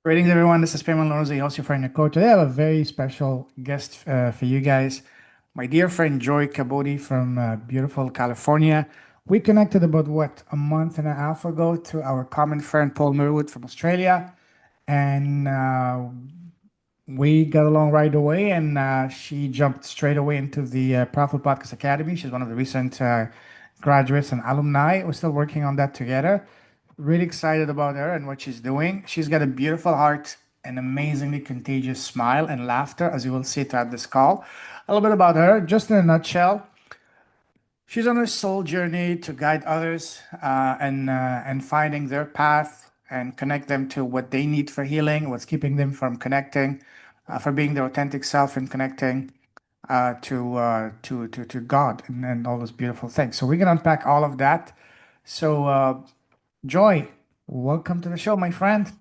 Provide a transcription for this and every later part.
Greetings, everyone. This is Payman Lorenzo, your host, your friend Nicole. Today, I have a very special guest for you guys. My dear friend Joy Cabodi from beautiful California. We connected about a month and a half ago through our common friend Paul Merwood from Australia, and we got along right away. And she jumped straight away into the Powerful Podcast Academy. She's one of the recent graduates and alumni. We're still working on that together. Really excited about her and what she's doing. She's got a beautiful heart, an amazingly contagious smile and laughter, as you will see throughout this call. A little bit about her, just in a nutshell. She's on her soul journey to guide others and finding their path and connect them to what they need for healing, what's keeping them from connecting, for being their authentic self and connecting to God and all those beautiful things. So we're gonna unpack all of that. So Joy, welcome to the show, my friend.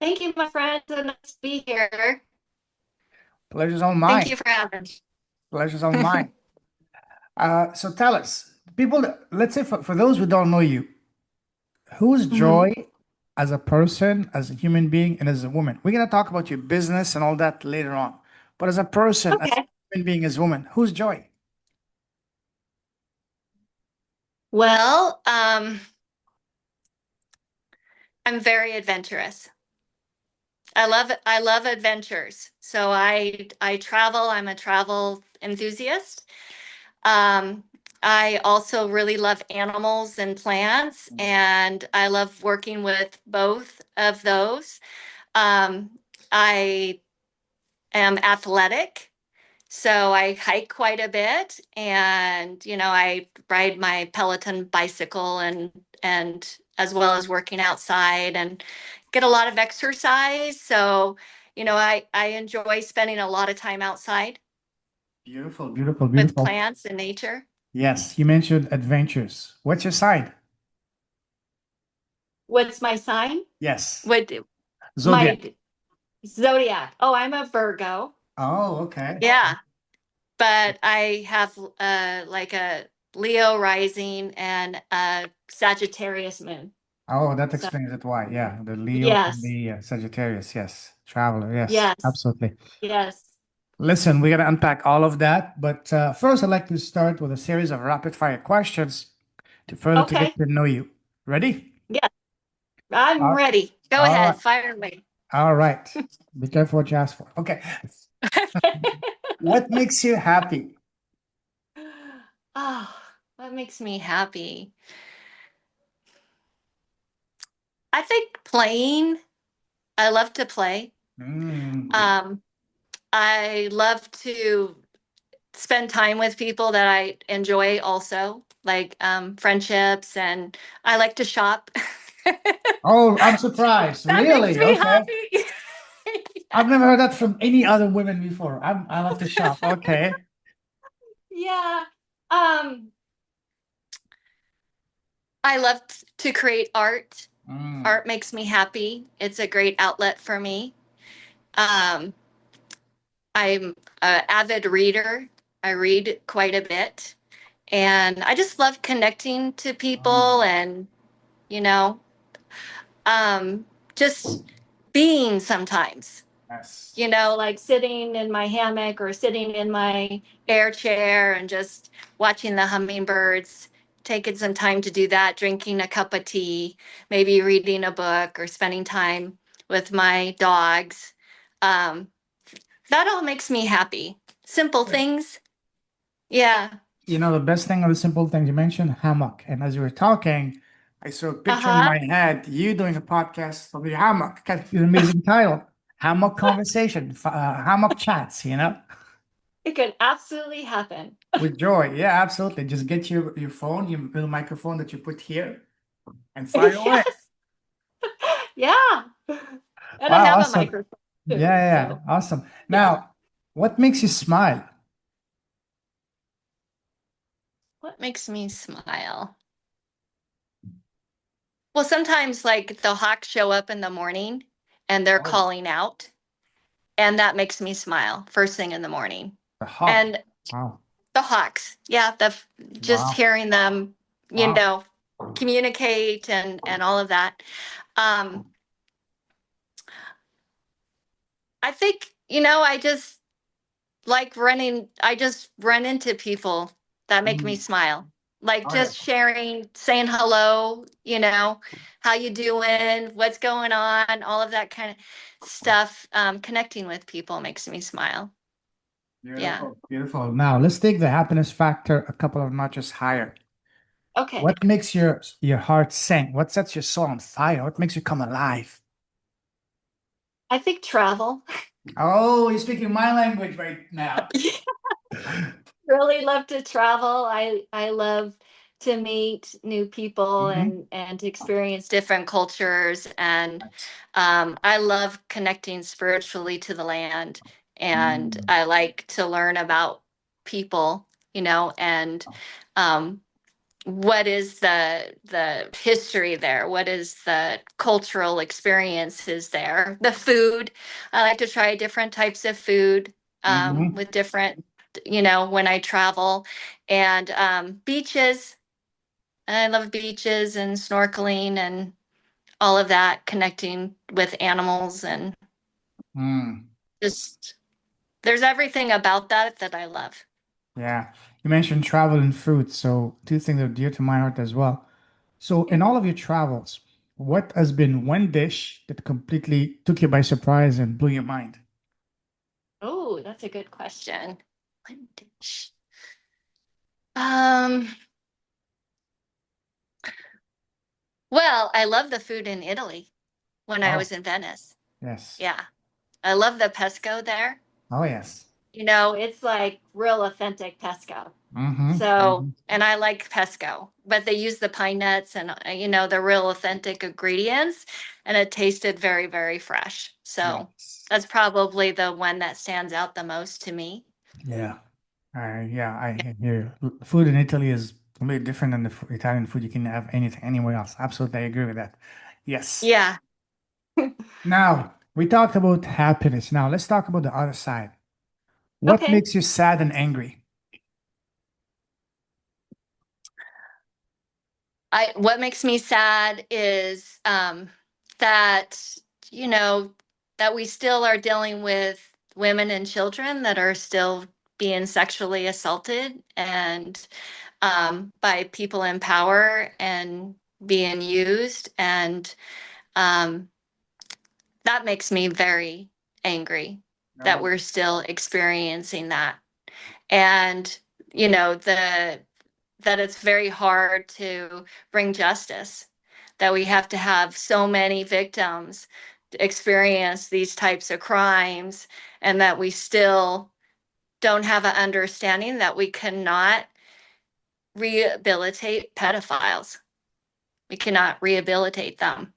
Thank you, my friend. So nice to be here. Pleasure's all Thank mine. you for having Pleasure's all me. mine. So tell us, let's say for those who don't know you, who's Mhm. Joy as a person, as a human being, and as a woman? We're gonna talk about your business and all that later on. But as a person, as a Okay. human being, as a woman, who's Joy? Well, I'm very adventurous. I love adventures. So I travel. I'm a travel enthusiast. Um, I also really love animals and plants, and I love working with both of those. Um, I am athletic. So I hike quite a bit and I ride my Peloton bicycle and as well as working outside and get a lot of exercise. So, I enjoy spending a lot of time outside Beautiful, beautiful, with beautiful. plants and nature. Yes, you mentioned adventures. What's your side? What's my sign? Yes, What zodiac. my zodiac? Oh, I'm a Virgo. Oh, okay. Yeah, but I have like a Leo rising and a Sagittarius moon. Oh, that So explains it why. Yeah, the Leo and yes, the Sagittarius. Yes, traveler. Yes, yes, absolutely. yes. Listen, we're going to unpack all of that. But first, I'd like to start with a series of rapid fire questions to get Okay. to know you. Ready? Yes, I'm All ready. Go all right. ahead, fire away. All right. Be careful what you ask for. Okay. What makes you happy? Oh, what makes me happy? I think playing. I love to play. Mm. Um, I love to spend time with people that I enjoy also, like friendships, and I like to shop. Oh, I'm surprised. That makes Really? me Okay. happy. I've never heard that from any other women before. I love to shop. Okay. Yeah. Um, I love to create art. Mm. Art makes me happy. It's a great outlet for me. Um, I'm an avid reader. I read quite a bit. And I just love connecting to people Mm. and, you know, um, just being sometimes, Yes. like sitting in my hammock or sitting in my air chair and just watching the hummingbirds, taking some time to do that, drinking a cup of tea, maybe reading a book or spending time with my dogs. Um, that all makes me happy. Simple things. Yeah. You know, the best thing of the simple things you mentioned, hammock. And as you were talking, I saw a Uh picture in huh. my head, you doing a podcast from your hammock. Kind of an amazing title. Hammock conversation, hammock chats, It could absolutely happen. with Joy. Yeah, absolutely. Just get your phone, your little microphone that you put here and fire away. Yes. Yeah. And I Wow, have a awesome. microphone Yeah, too. yeah, yeah. So, Awesome. yeah. Now, what makes you smile? What makes me smile? Well, sometimes like the hawks show up in the morning and they're Oh, calling out, and that makes me smile first thing in the morning. the hawk. And Wow. the hawks, yeah, the just Wow. hearing them, you Wow. know, communicate and all of that. Um, I think, I just like running. I just run into people that make me Mm. smile. Like Oh, yeah. just sharing, saying hello, how you doing, what's going on, all of that kind of stuff. Connecting with people makes me smile. Yeah. Beautiful. Beautiful. Now let's take the happiness factor a couple of notches higher. Okay. What makes your heart sing? What sets your soul on fire? What makes you come alive? I think travel. Oh, you're speaking my language right now. Really love to travel. I love to meet new people Hmm. and to experience different cultures. And I love connecting spiritually to the land. And Mm. I like to learn about people, and um, what is the history there? What is the cultural experiences there? The food. I like to try different types of food Hmm. with different, when I travel. And beaches. I love beaches and snorkeling and all of that, connecting with animals and Mm. just there's everything about that that I love. Yeah. You mentioned travel and food, so two things that are dear to my heart as well. So, in all of your travels, what has been one dish that completely took you by surprise and blew your mind? Oh, that's a good question. One dish. Um, well, I love the food in Italy when I Oh, was in Venice. yes. Yeah. I love the pesco there. Oh, yes. It's like real authentic pesco. Mm-hmm. So, Hmm. and I like pesco, but they use the pine nuts and, the real authentic ingredients, and it tasted very, very fresh. So Yes. that's probably the one that stands out the most to me. Yeah. I hear you. Food in Italy is completely different than the Italian food you can have anything anywhere else. Absolutely, I agree with that. Yes. Yeah. Now, we talked about happiness. Now, let's talk about the other side. What Okay. makes you sad and angry? What makes me sad is that you know that we still are dealing with women and children that are still being sexually assaulted and by people in power and being used, and um, that makes me very angry that No. we're still experiencing that, and you know the that it's very hard to bring justice, that we have to have so many victims to experience these types of crimes, and that we still don't have an understanding that we cannot rehabilitate pedophiles. We cannot rehabilitate them.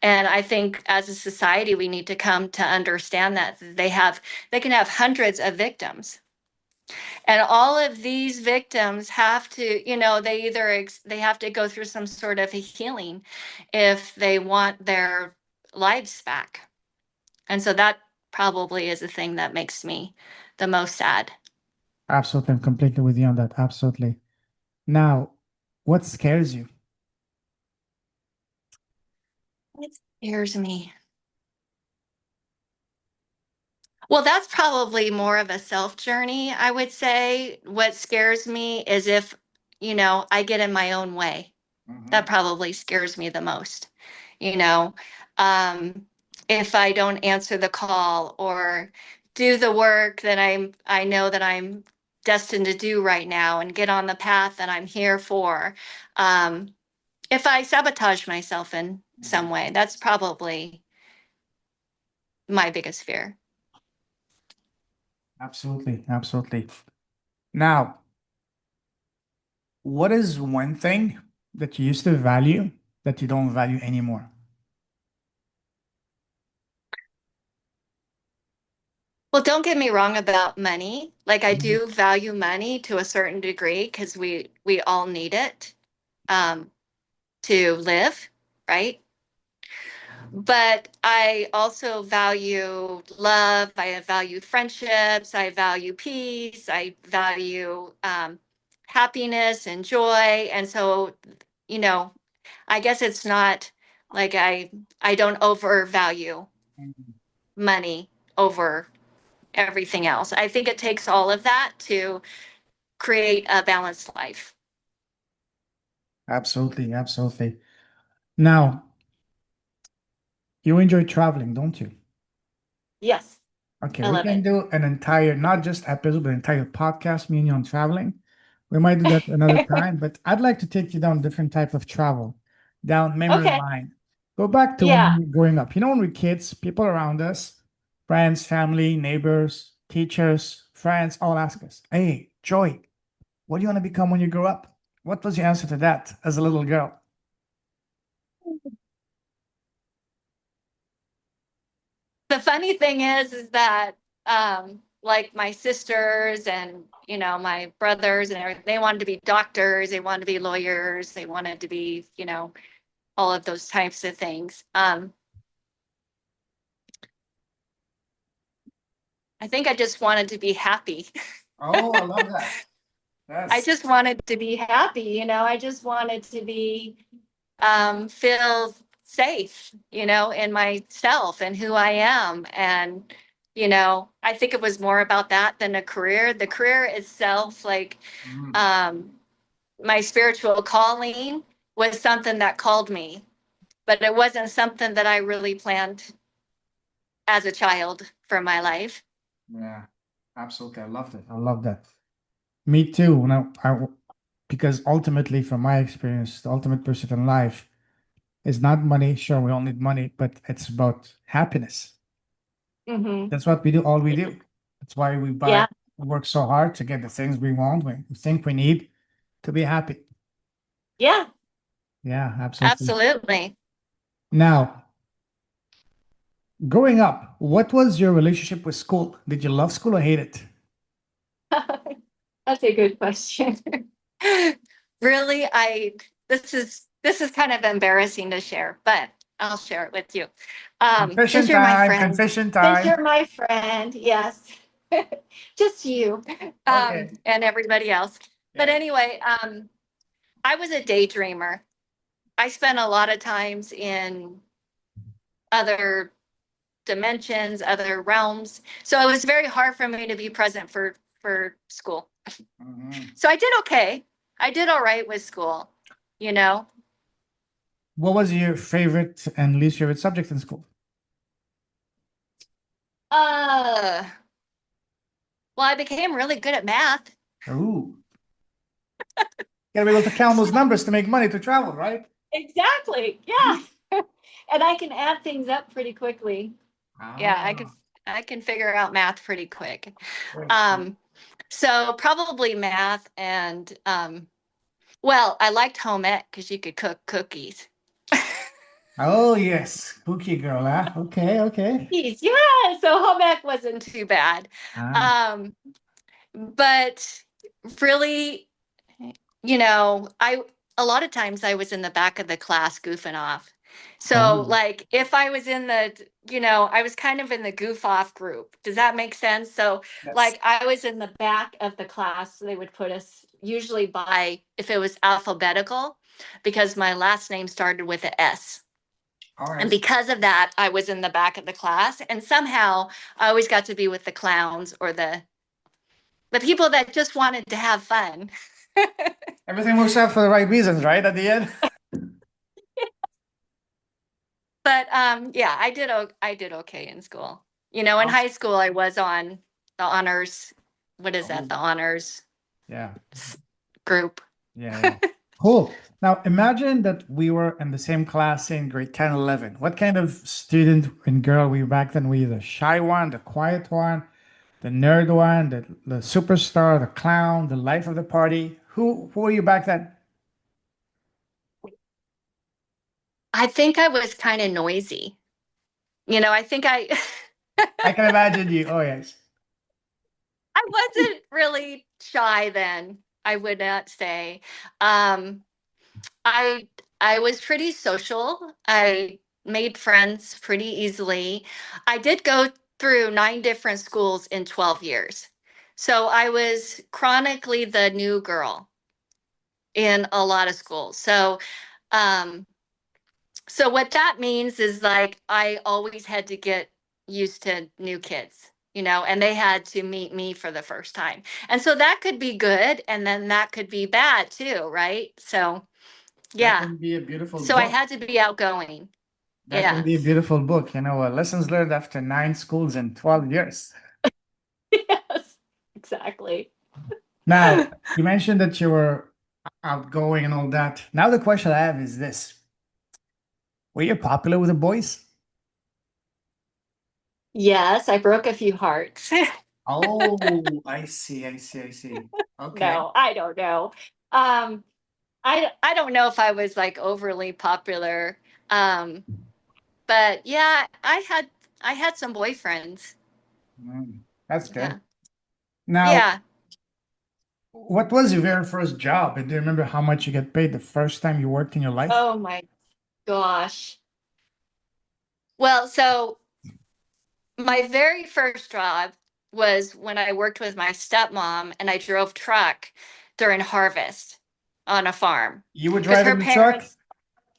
And I think as a society, we need to come to understand that they can have hundreds of victims, and all of these victims have to, they have to go through some sort of a healing if they want their lives back. And so that probably is the thing that makes me the most sad. Absolutely, I'm completely with you on that. Absolutely. Now, what scares you? It scares me. Well, that's probably more of a self journey, I would say. What scares me is if, I get in my own way. That Hmm. probably scares me the most. You know, um, if I don't answer the call or do the work that I know that I'm destined to do right now and get on the path that I'm here for. Um, if I sabotage myself in some way, that's probably my biggest fear. Absolutely, absolutely. Now, what is one thing that you used to value that you don't value anymore? Well, don't get me wrong about money. Like I Mhm. do value money to a certain degree because we all need it um, to live, right? But I also value love. I value friendships. I value peace. I value happiness and joy. And so, you know, I guess it's not like I don't overvalue Mhm. money. over everything else. I think it takes all of that to create a balanced life. Absolutely, absolutely. Now, you enjoy traveling, don't you? Yes, Okay, I we love can it. do an entire, not just episode, but entire podcast, me and you on traveling. We might do that another time, but I'd like to take you down different type of travel, down memory Okay. line. Go back to when Yeah. we were growing up. You know, when we were kids, people around us, friends, family, neighbors, teachers, friends, all ask us, "Hey, Joy, what do you want to become when you grow up?" What was your answer to that as a little girl? The funny thing is that like my sisters and my brothers and everything, they wanted to be doctors, they wanted to be lawyers, they wanted to be, all of those types of things. I think I just wanted to be happy. Oh, I love that. I Yes. just wanted to be happy, I just wanted to be feel safe, in myself and who I am. And, I think it was more about that than a career. The career itself, like Mm, um, my spiritual calling was something that called me, but it wasn't something that I really planned as a child for my life. yeah, absolutely. I loved it. I love that. Me too. Now, because ultimately, from my experience, the ultimate pursuit in life is not money. Sure, we all need money, but it's about happiness. Hmm. That's what we do. All we do. That's why we buy, Yeah, we work so hard to get the things we want, we think we need to be happy. yeah, Yeah, absolutely. absolutely. Now, growing up, what was your relationship with school? Did you love school or hate it? That's a good question. Really, this is kind of embarrassing to share, but I'll share it with you. Confession Since you're my time. friend, Confession since time. you're my friend, yes, just you, Okay. and everybody else. But Yeah. anyway, I was a daydreamer. I spent a lot of times in other dimensions, other realms. So it was very hard for me to be present for school. Mhm. So I did okay. I did all right with school, you know. What was your favorite and least favorite subject in school? Uh, well, I became really good at math. Ooh. Gotta be able to count those So numbers to make money to travel, right? exactly, yeah. And I can add things up pretty quickly. Yeah, Ah, I can figure out math pretty quick. great. Um, so probably math and well, I liked home ec because you could cook cookies. Oh, yes. Cookie girl, huh? Okay, okay. Cookies, yeah. So home ec wasn't too bad. Ah, Um, but really, I a lot of times I was in the back of the class goofing off. So oh, like if I was in I was kind of in the goof off group. Does that make sense? So yes. like I was in the back of the class. So they would put us usually by if it was alphabetical, because my last name started with a S. All And right. because of that, I was in the back of the class. And somehow I always got to be with the clowns or the people that just wanted to have fun. Everything works out for the right reasons, right? At the end. But yeah, I did okay in school. In Awesome. high school I was on the honors, what is that? Oh, The honors yeah. group. Yeah, yeah. Cool. Now imagine that we were in the same class in grade 10, 11. What kind of student and girl were you back then? Were you the shy one, the quiet one, the nerd one, the superstar, the clown, the life of the party? Who were you back then? I think I was kind of noisy. I think I I can imagine you. Oh, yes. I wasn't really shy then, I would not say. Um I I was pretty social. I made friends pretty easily. I did go through 9 different schools in 12 years. So I was chronically the new girl in a lot of schools. Um so what that means is like I always had to get used to new kids, and they had to meet me for the first time. And so that could be good, and then that could be bad too, right? So, That yeah. can be a beautiful So I book. had to be outgoing. That can Yeah. be a beautiful book. Lessons learned after 9 schools and 12 years. Yes, exactly. Now, you mentioned that you were outgoing and all that. Now, the question I have is this: were you popular with the boys? Yes, I broke a few hearts. Oh, I see, I see, I see. Okay. No, I don't know. Um, I don't know if I was like overly popular. Um, but yeah, I had some boyfriends. That's good. Yeah. Now, Yeah. what was your very first job? And do you remember how much you get paid the first time you worked in your life? Oh my gosh. Well, so my very first job was when I worked with my stepmom and I drove truck during harvest on a farm. You were Because her driving the truck? parents,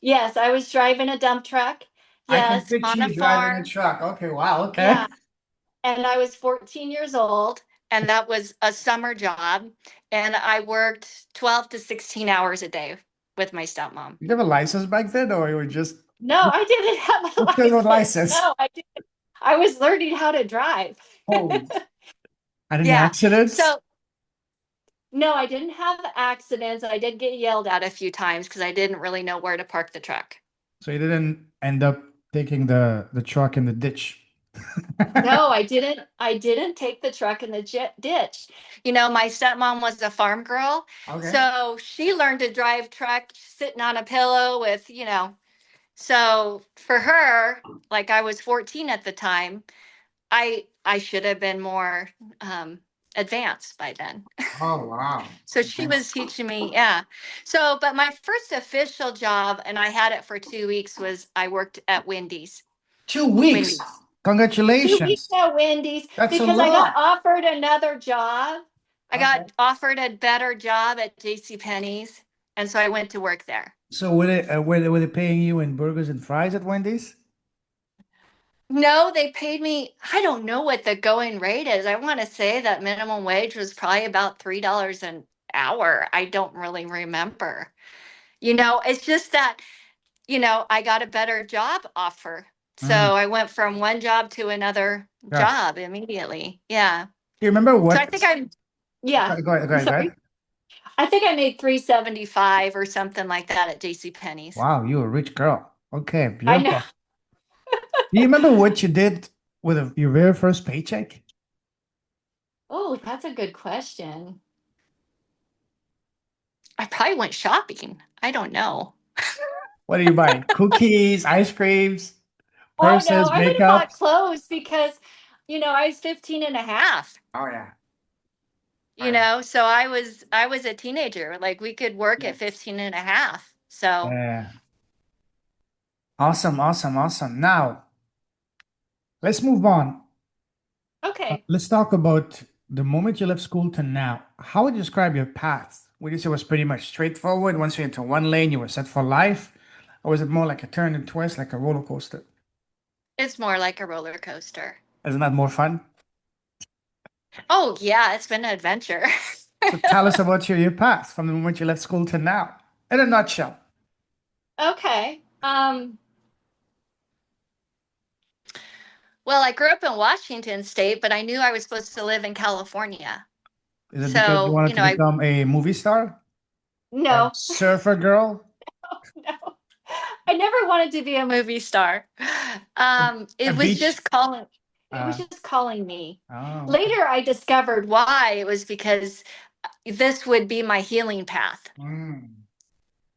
yes, I was driving a dump truck. I can Yes, picture on a you driving a farm. truck. Okay, wow, okay. Yeah. And I was 14 years old, and that was a summer job. And I worked 12 to 16 hours a day with my stepmom. You have a license back then, or you were just No, I didn't have a what's your license. license? No, I didn't. I was learning how to drive. Oh, had any Yeah. accidents? So, no, I didn't have accidents. I did get yelled at a few times because I didn't really know where to park the truck. So you didn't end up taking the truck in the ditch. No, I didn't. I didn't take the truck in the ditch. My stepmom was a farm girl, Okay. so she learned to drive truck sitting on a pillow with. So for her, like I was 14 at the time, I should have been more um, advanced by then. Oh, wow. So she was teaching me, yeah. So, but my first official job, and I had it for 2 weeks, was I worked at Wendy's. 2 weeks. Wendy's. 2 weeks Congratulations. at Wendy's That's a because I got lot. offered another job. I Okay. got offered a better job at J.C. Penney's, and so I went to work there. So were they paying you in burgers and fries at Wendy's? No, they paid me. I don't know what the going rate is. I want to say that minimum wage was probably about $3 an hour. I don't really remember. It's just that, I got a better job offer. So Mm, I went from one job to another gosh. job immediately. Yeah. Do you remember So I what? think yeah, Go ahead, go I'm ahead, go sorry. ahead. I think I made 375 or something like that at JC Penney's. Wow, you're a rich girl. Okay, I know. beautiful. Do you remember what you did with your very first paycheck? Oh, that's a good question. I probably went shopping. I don't know. What do you buy? Cookies, ice creams, Oh no, purses, I would have bought makeup. clothes because, I was 15 and a half. Oh yeah. Oh yeah. So I was a teenager. Like we could work Yeah. at 15 and a half. So, Yeah. Awesome, awesome, awesome. Now, let's move on. okay. Let's talk about the moment you left school to now. How would you describe your path? Would you say it was pretty much straightforward? Once you're into one lane, you were set for life? Or was it more like a turn and twist, like a roller coaster? It's more like a roller coaster. Isn't that more fun? Oh yeah, it's been an adventure. So tell us about your path from the moment you left school to now, in a nutshell. Okay. Well, I grew up in Washington State, but I knew I was supposed to live in California. Is it because you So, wanted to I become a movie star or a no, surfer girl? no. I never wanted to be a movie star. A It was beach? just calling. It was Uh, just calling me. oh, okay. Later, I discovered why. It was because this would be my healing path. Mm,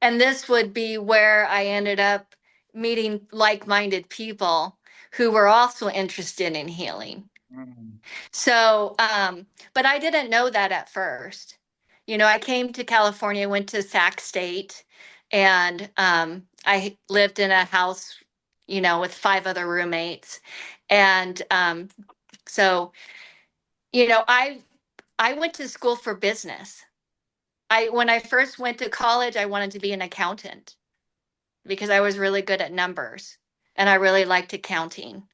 And this would be where I ended up meeting like-minded people who were also interested in healing. mm, So, but I didn't know that at first. I came to California, went to Sac State, and I lived in a house, with five other roommates. And so, I went to school for business. When I first went to college, I wanted to be an accountant because I was really good at numbers and I really liked accounting.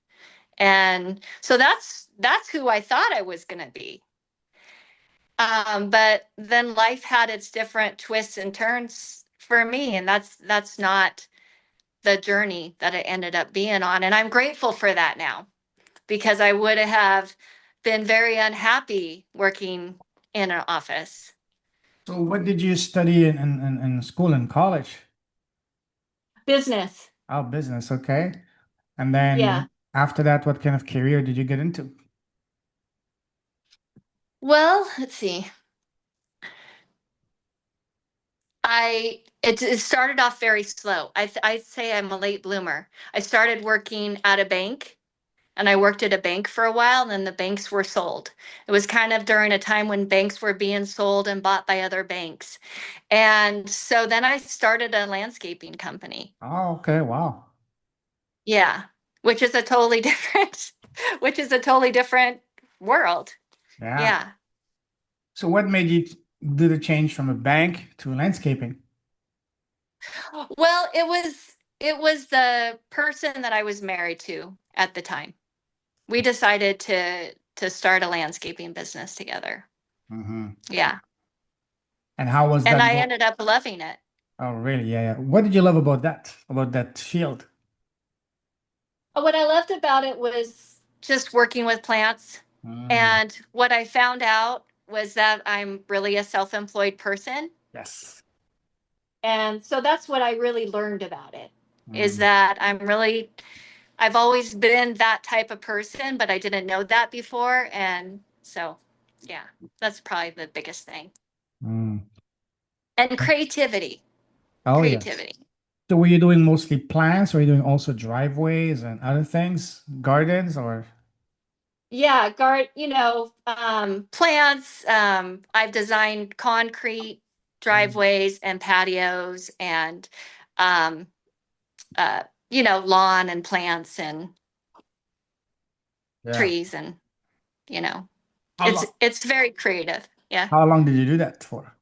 And so that's who I thought I was going to be. But then life had its different twists and turns for me, and that's not the journey that it ended up being on. And I'm grateful for that now, because I would have been very unhappy working in an office. So what did you study in school and college? Business. Oh, business, okay. And Yeah. then after that, what kind of career did you get into? Well, let's see. It started off very slow. I'd say I'm a late bloomer. I started working at a bank, and I worked at a bank for a while, and then the banks were sold. It was kind of during a time when banks were being sold and bought by other banks. And so then I started a landscaping company. Oh, okay, wow. Yeah, which is a totally different world. Yeah. Yeah. So what made you do the change from a bank to landscaping? Well, it was the person that I was married to at the time. We decided to start a landscaping business together. Hmm. Yeah. And how was And that I go? ended up loving it. Oh, really? Yeah, yeah. What did you love about that field? What I loved about it was just working with plants. Mm, And what I found out was that I'm really a self-employed person. yes. And so that's what I really learned about it, is Mm, that I've always been that type of person, but I didn't know that before. And so, yeah, that's probably the biggest thing. mm. And creativity, Oh, yes. creativity. So were you doing mostly plants, or were you doing also driveways and other things, gardens, or? Yeah, plants. I've designed concrete Mm, driveways and patios and, um, lawn and plants and yeah. trees and, you know, How it's long? it's very creative. Yeah. How long did you do that for?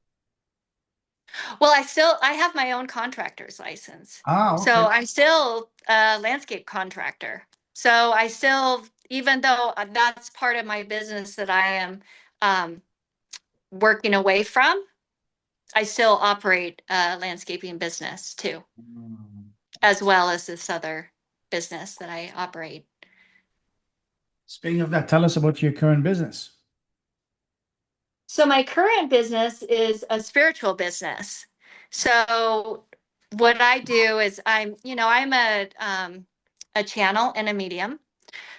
Well, I have my own contractor's license. Ah, okay. So I'm still a landscape contractor. So I still, even though that's part of my business that I am um, working away from, I still operate a landscaping business too, Mm. as well as this other business that I operate. Speaking of that, tell us about your current business. So my current business is a spiritual business. So what I do is I'm a channel and a medium.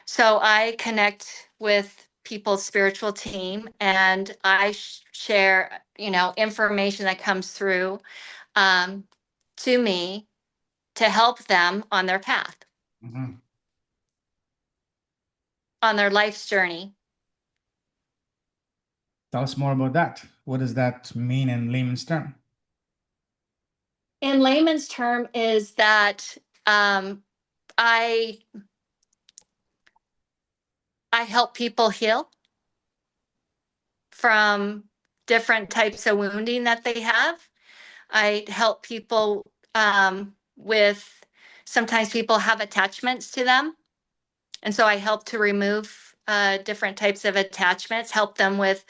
So I connect with people's spiritual team, and I share, information that comes through um, to me to help them on their path, Mhm. on their life's journey. Tell us more about that. What does that mean in layman's term? In layman's term, is that um, I I help people heal from different types of wounding that they have. I help people with sometimes people have attachments to them. And so I help to remove different types of attachments, help them with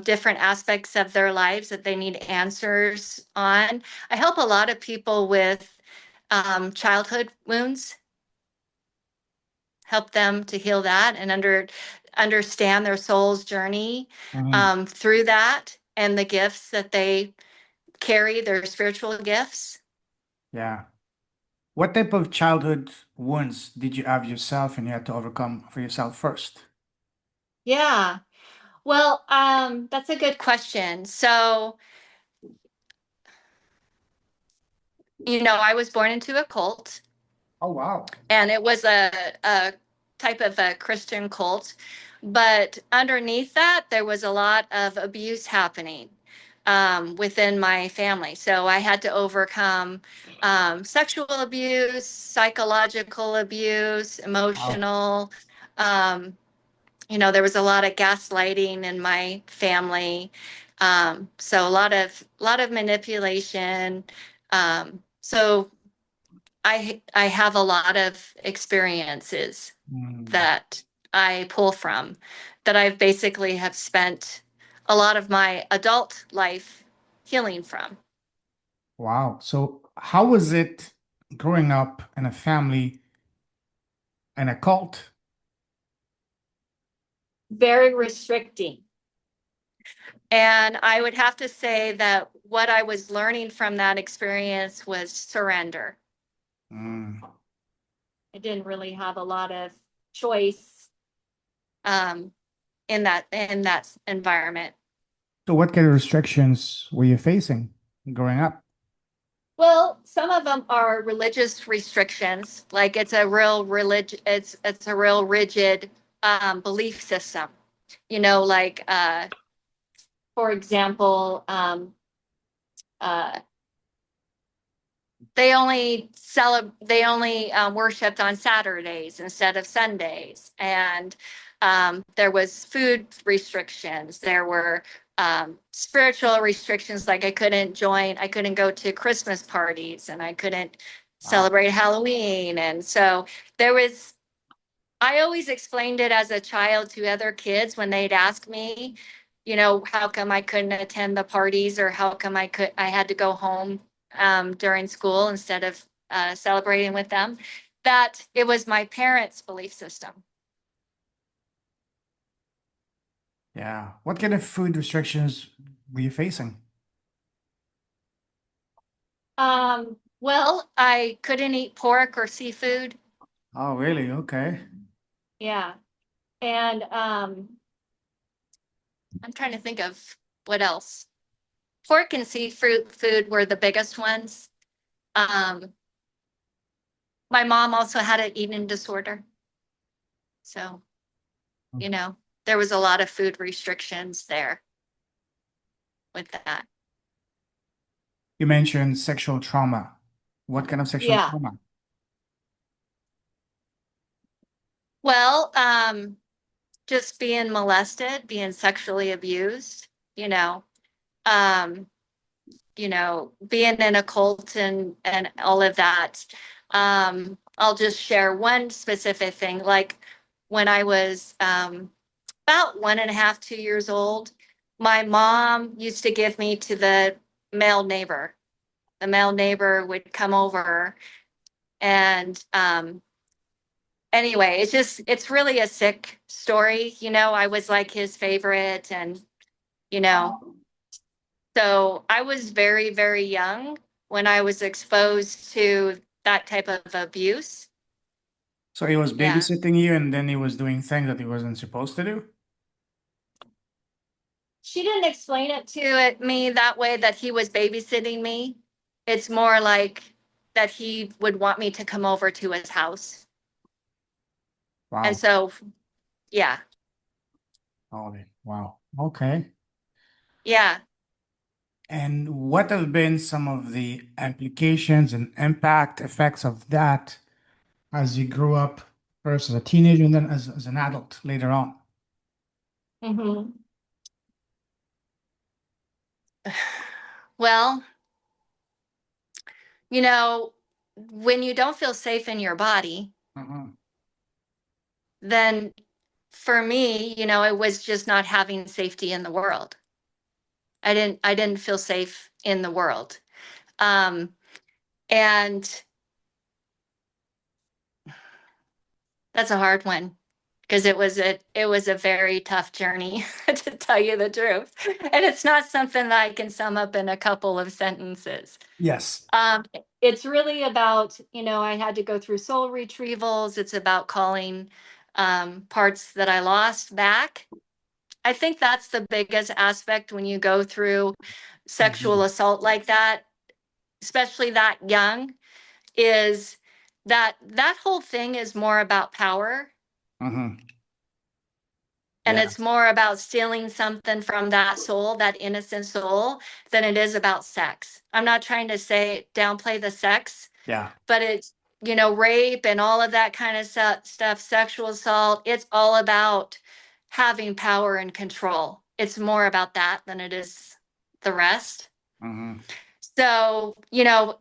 different aspects of their lives that they need answers on. I help a lot of people with childhood wounds, help them to heal that and understand their soul's journey Mhm. through that and the gifts that they carry, their spiritual gifts. Yeah. What type of childhood wounds did you have yourself and you had to overcome for yourself first? Yeah. Well, that's a good question. So, I was born into a cult, Oh, wow. and it was a type of a Christian cult. But underneath that, there was a lot of abuse happening within my family. So I had to overcome sexual abuse, psychological abuse, Wow. emotional. Um, there was a lot of gaslighting in my family. So a lot of manipulation. So I have a lot of experiences Mm. that I pull from, that I've basically have spent a lot of my adult life healing from. Wow. So how was it growing up in a family and a cult? Very restricting. And I would have to say that what I was learning from that experience was surrender. Mm. I didn't really have a lot of choice um, in that environment. So what kind of restrictions were you facing growing up? Well, some of them are religious restrictions, like it's a real rigid belief system. Like for example, uh, they only worshipped on Saturdays instead of Sundays, and there was food restrictions. There were spiritual restrictions, like I couldn't go to Christmas parties, and I couldn't Wow. celebrate Halloween. And so there was I always explained it as a child to other kids when they'd ask me, how come I couldn't attend the parties, or how come I had to go home during school instead of celebrating with them, that it was my parents' belief system. Yeah. What kind of food restrictions were you facing? Well, I couldn't eat pork or seafood. Oh, really? Okay. Yeah. And I'm trying to think of what else. Pork and seafood food were the biggest ones. Um, My mom also had an eating disorder. So, you know, there was a lot of food restrictions there with that. You mentioned sexual trauma. What kind of sexual Yeah. trauma? Well, just being molested, being sexually abused, you know, um, being in a cult and all of that. I'll just share one specific thing. Like when I was about 1.5, 2 years old, my mom used to give me to the male neighbor. The male neighbor would come over, and anyway, it's really a sick story. I was like his favorite, and you know, so I was very, very young when I was exposed to that type of abuse. So he was Yeah. babysitting you and then he was doing things that he wasn't supposed to do? She didn't explain it to me that way, that he was babysitting me. It's more like that he would want me to come over to his house. And Wow. so, yeah, Oh, wow. Okay. yeah. And what have been some of the implications and impact effects of that as you grew up, first as a teenager and then as an adult later on? hmm Well, you know, when you don't feel safe in your body, Mhm. then for me, it was just not having safety in the world. I didn't feel safe in the world. Um, and that's a hard one, because it was a very tough journey to tell you the truth. And it's not something that I can sum up in a couple of sentences. Yes. Um, it's really about, I had to go through soul retrievals. It's about calling parts that I lost back. I think that's the biggest aspect when you go through sexual Mhm. assault like that, especially that young, is that whole thing is more about power, Mhm. and Yeah. it's more about stealing something from that soul, that innocent soul, than it is about sex. I'm not trying to say downplay the sex, Yeah. but it's, rape and all of that kind of stuff, sexual assault, it's all about having power and control. It's more about that than it is the rest. Mhm. So,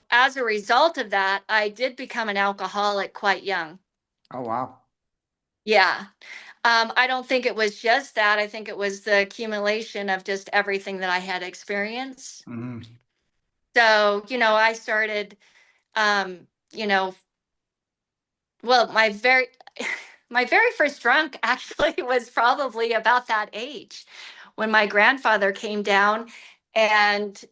as a result of that, I did become an alcoholic quite young. Oh, wow. Yeah. I don't think it was just that. I think it was the accumulation of just everything that I had experienced. Hmm. So, I started, um, you know, well, my very first drunk actually was probably about that age when my grandfather came down and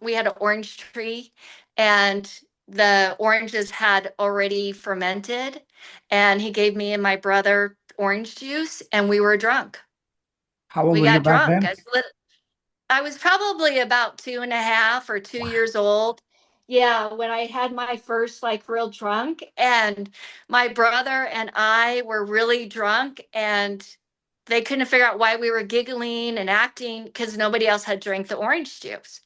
we had an orange tree and the oranges had already fermented and he gave me and my brother orange juice and we were drunk. How old We were you got back drunk. then? I was probably about 2.5 or 2 years old. Yeah, when I had my first like real drunk, and my brother and I were really drunk, and they couldn't figure out why we were giggling and acting because nobody else had drank the orange juice.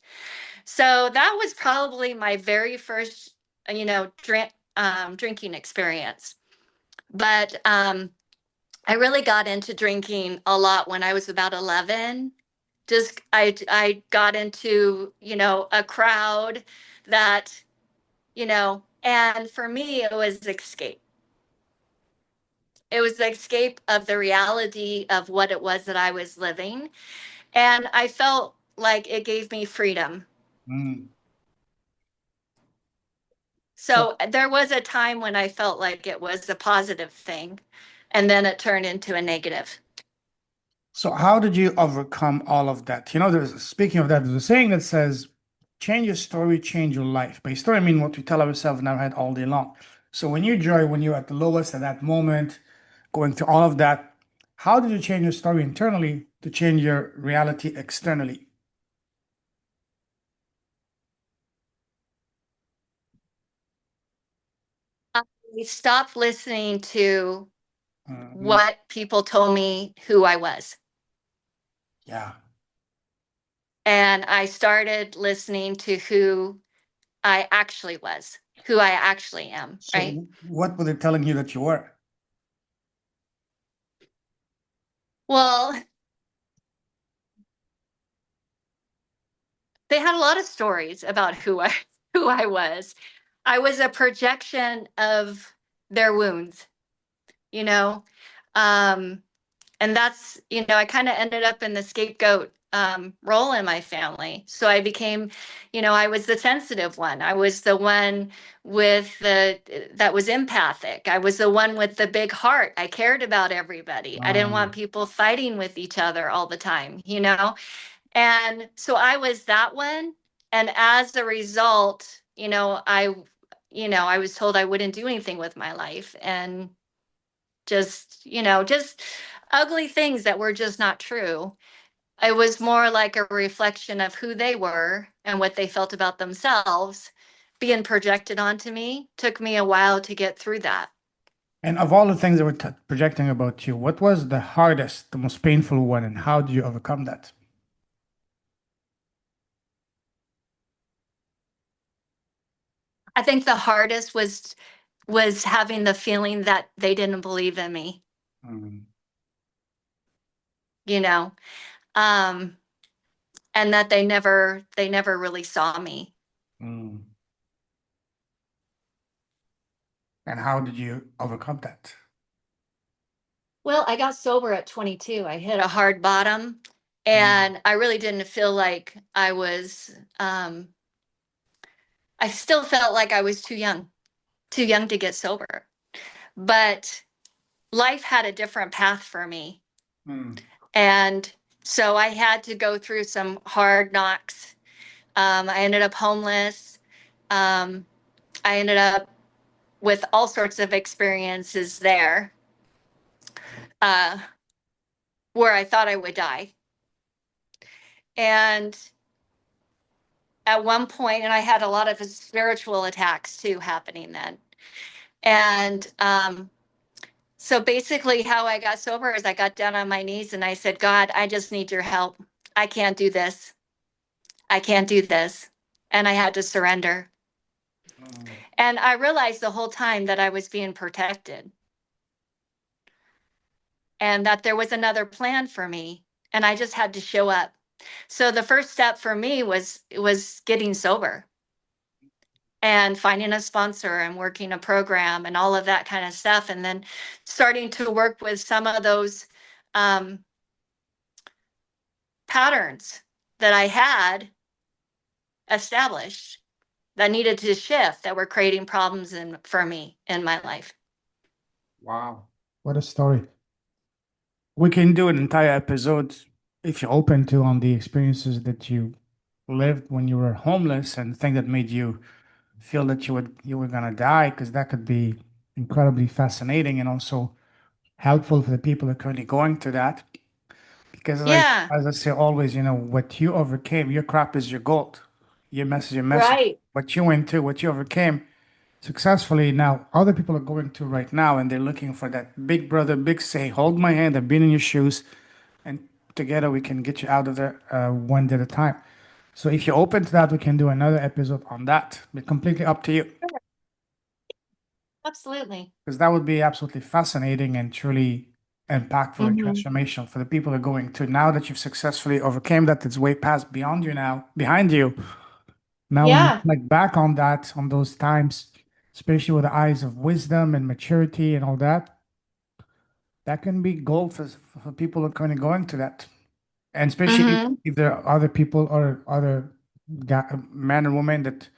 So that was probably my very first, drinking experience. But I really got into drinking a lot when I was about 11. Just I got into, a crowd that, and for me it was escape. It was the escape of the reality of what it was that I was living. And I felt like it gave me freedom. Mm. So, So there was a time when I felt like it was a positive thing, and then it turned into a negative. so how did you overcome all of that? Speaking of that, there's a saying that says, change your story, change your life. By story, I mean what we tell ourselves in our head all day long. So when you, Joy, when you're at the lowest at that moment, going through all of that, how did you change your story internally to change your reality externally? I stopped listening to Mhm. what people told me who I was. Yeah. And I started listening to who I actually was, who I actually am, right? So what were they telling you that you were? Well, they had a lot of stories about who I who I was. I was a projection of their wounds, you know. Um, and that's, I kind of ended up in the scapegoat role in my family. So I became, I was the sensitive one. I was the one with the that was empathic. I was the one with the big heart. I cared about everybody. I didn't want people fighting with each other all the time. And so I was that one. And as a result, I was told I wouldn't do anything with my life. And just ugly things that were just not true. It was more like a reflection of who they were and what they felt about themselves being projected onto me. Took me a while to get through that. And of all the things that were projecting about you, what was the hardest, the most painful one, and how did you overcome that? I think the hardest was having the feeling that they didn't believe in me, Mm. you know, um, and that they never really saw me. Mm. And how did you overcome that? Well, I got sober at 22. I hit a hard bottom, Mm. and I really didn't feel like I was. I still felt like I was too young to get sober. But life had a different path for me, Mm. and so I had to go through some hard knocks. I ended up homeless. Um, I ended up with all sorts of experiences there, uh, where I thought I would die. And at one point, and I had a lot of spiritual attacks too happening then. And so basically, how I got sober is I got down on my knees and I said, God, I just need your help. I can't do this. I can't do this. And I had to surrender. Mm. And I realized the whole time that I was being protected and that there was another plan for me. And I just had to show up. So the first step for me was getting sober. and finding a sponsor and working a program and all of that kind of stuff. And then starting to work with some of those um, patterns that I had established that needed to shift, that were creating problems for me in my life. Wow. What a story. We can do an entire episode if you're open to on the experiences that you lived when you were homeless and the thing that made you feel that you were gonna die, because that could be incredibly fascinating and also helpful for the people that are currently going through that. Because Yeah, as I say always, what you overcame, your crap is your gold. Your mess is your message. right. What you went through, what you overcame successfully, now other people are going through right now, and they're looking for that big brother, big say, hold my hand, I've been in your shoes, and together we can get you out of there one day at a time. So if you're open to that, we can do another episode on that. But completely up to you, Absolutely. because that would be absolutely fascinating and truly impactful and Hmm. transformational for the people that are going to. Now that you've successfully overcame that, it's way past beyond you now, behind you. Now, when you Yeah. look back on that, on those times, especially with the eyes of wisdom and maturity and all that, that can be gold for people who are kind of going to that. And especially Hmm. if there are other people or other men and women that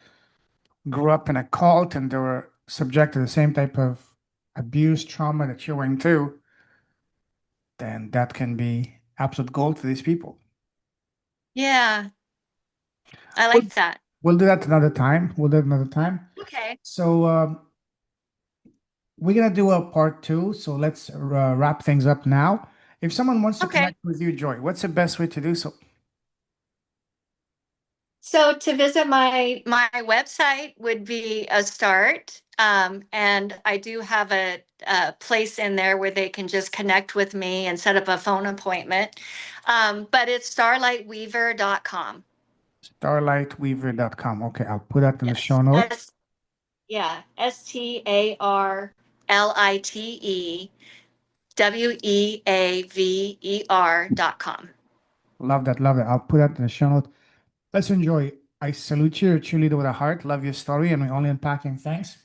grew up in a cult and they were subject to the same type of abuse, trauma that you went through, then that can be absolute gold for these people. Yeah. I We'll, like that. we'll do that another time. We'll do it another time. Okay. So we're gonna do a part two. So let's wrap things up now. If someone wants to Okay. connect with you, Joy, what's the best way to do so? So to visit my website would be a start. And I do have a place in there where they can just connect with me and set up a phone appointment. But it's starlightweaver.com. Starlightweaver.com. Okay, I'll put that in the show Yes. notes. Yeah, StarlightWeaver.com. Love that. Love that. I'll put that in the show notes. Let's enjoy. I salute you. You're a cheerleader with a heart. Love your story, and we're only unpacking things.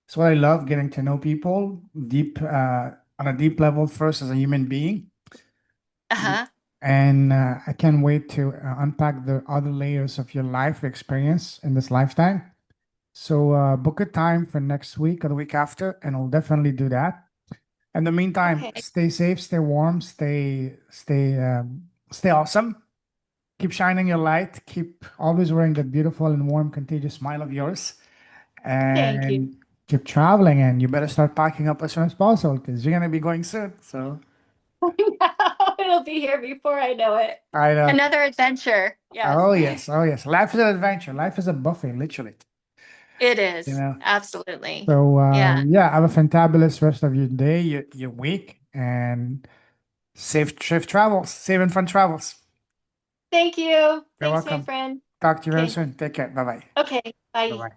It's what I love, getting to know people deep, on a deep level first as a human being. Uh-huh. And I can't wait to unpack the other layers of your life experience in this lifetime. So book a time for next week or the week after, and I'll definitely do that. In the meantime, Okay. stay safe, stay warm, stay awesome. Keep shining your light. Keep always wearing that beautiful and warm, contagious smile of yours, Thank you. and keep traveling. And you better start packing up as soon as possible because you're gonna be going soon. So It'll be here before I know it. I know. Another adventure. Yes, Oh yes, oh yes. Life is an adventure. Life is a buffet, literally. it You is. know. Absolutely. So Yeah. yeah, have a fantabulous rest of your day, your week, and safe travels, safe and fun travels. Thank you. You're Thanks, my welcome. friend. Talk to you very Okay. soon. Take care. Bye bye. Okay. Bye Bye. bye.